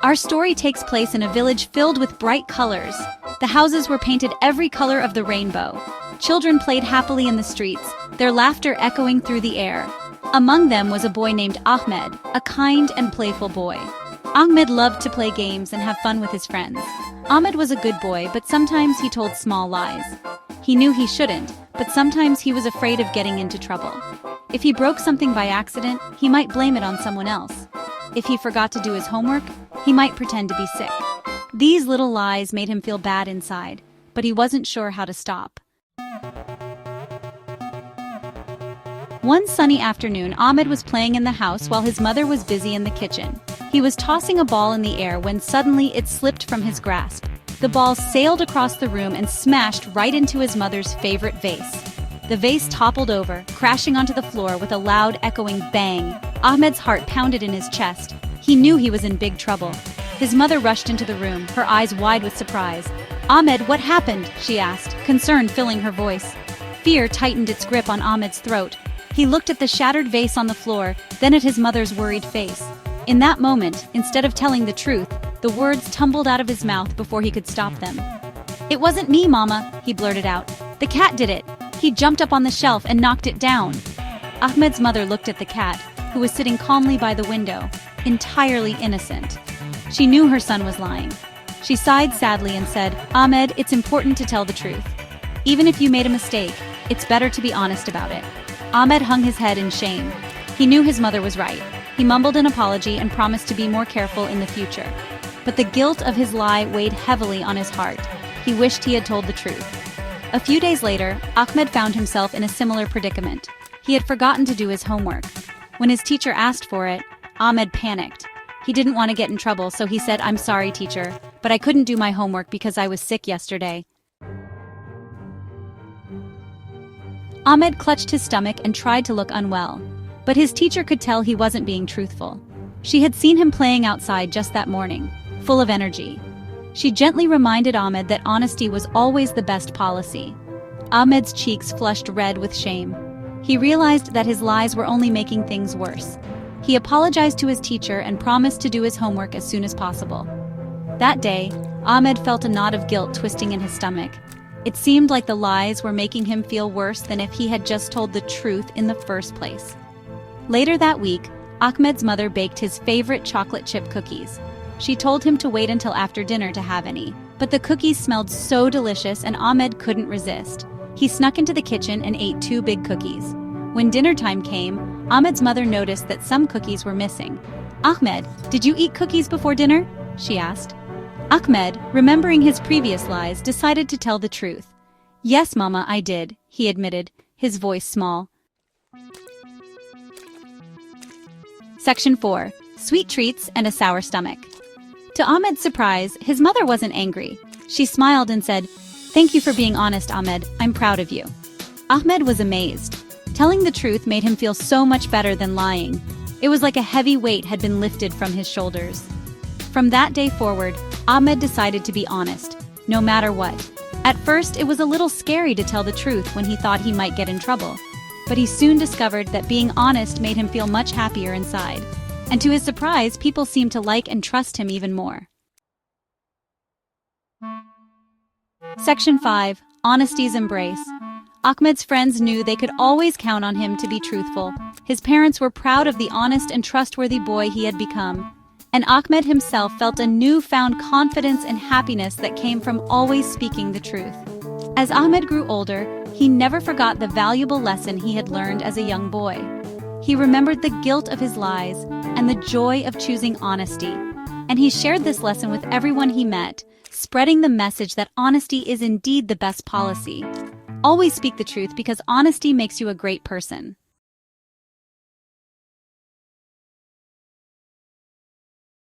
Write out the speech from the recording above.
Our story takes place in a village filled with bright colors. The houses were painted every color of the rainbow. Children played happily in the streets, their laughter echoing through the air. Among them was a boy named Ahmed, a kind and playful boy. Ahmed loved to play games and have fun with his friends. Ahmed was a good boy, but sometimes he told small lies. He knew he shouldn't, but sometimes he was afraid of getting into trouble. If he broke something by accident, he might blame it on someone else. If he forgot to do his homework, he might pretend to be sick. These little lies made him feel bad inside, but he wasn't sure how to stop. One sunny afternoon, Ahmed was playing in the house while his mother was busy in the kitchen. He was tossing a ball in the air when suddenly it slipped from his grasp. The ball sailed across the room and smashed right into his mother's favorite vase. The vase toppled over, crashing onto the floor with a loud, echoing bang. Ahmed's heart pounded in his chest. He knew he was in big trouble. His mother rushed into the room, her eyes wide with surprise. "Ahmed, what happened?" she asked, concern filling her voice. Fear tightened its grip on Ahmed's throat. He looked at the shattered vase on the floor, then at his mother's worried face. In that moment, instead of telling the truth, the words tumbled out of his mouth before he could stop them. "It wasn't me, Mama," he blurted out. "The cat did it. He jumped up on the shelf and knocked it down." Ahmed's mother looked at the cat, who was sitting calmly by the window, entirely innocent. She knew her son was lying. She sighed sadly and said, "Ahmed, it's important to tell the truth. Even if you made a mistake, it's better to be honest about it." Ahmed hung his head in shame. He knew his mother was right. He mumbled an apology and promised to be more careful in the future. But the guilt of his lie weighed heavily on his heart. He wished he had told the truth. A few days later, Ahmed found himself in a similar predicament. He had forgotten to do his homework. When his teacher asked for it, Ahmed panicked. He didn't want to get in trouble, so he said, "I'm sorry, teacher, but I couldn't do my homework because I was sick yesterday." Ahmed clutched his stomach and tried to look unwell. But his teacher could tell he wasn't being truthful. She had seen him playing outside just that morning, full of energy. She gently reminded Ahmed that honesty was always the best policy. Ahmed's cheeks flushed red with shame. He realized that his lies were only making things worse. He apologized to his teacher and promised to do his homework as soon as possible. That day, Ahmed felt a knot of guilt twisting in his stomach. It seemed like the lies were making him feel worse than if he had just told the truth in the first place. Later that week, Ahmed's mother baked his favorite chocolate chip cookies. She told him to wait until after dinner to have any, but the cookies smelled so delicious and Ahmed couldn't resist. He snuck into the kitchen and ate 2 big cookies. When dinner time came, Ahmed's mother noticed that some cookies were missing. "Ahmed, did you eat cookies before dinner?" she asked. Ahmed, remembering his previous lies, decided to tell the truth. "Yes, Mama, I did," he admitted, his voice small. Section 4. Sweet Treats and a Sour Stomach. To Ahmed's surprise, his mother wasn't angry. She smiled and said, "Thank you for being honest, Ahmed. I'm proud of you." Ahmed was amazed. Telling the truth made him feel so much better than lying. It was like a heavy weight had been lifted from his shoulders. From that day forward, Ahmed decided to be honest, no matter what. At first, it was a little scary to tell the truth when he thought he might get in trouble. But he soon discovered that being honest made him feel much happier inside. And to his surprise, people seemed to like and trust him even more. Section 5. Honesty's Embrace. Ahmed's friends knew they could always count on him to be truthful. His parents were proud of the honest and trustworthy boy he had become. And Ahmed himself felt a newfound confidence and happiness that came from always speaking the truth. As Ahmed grew older, he never forgot the valuable lesson he had learned as a young boy. He remembered the guilt of his lies and the joy of choosing honesty. And he shared this lesson with everyone he met, spreading the message that honesty is indeed the best policy. Always speak the truth because honesty makes you a great person.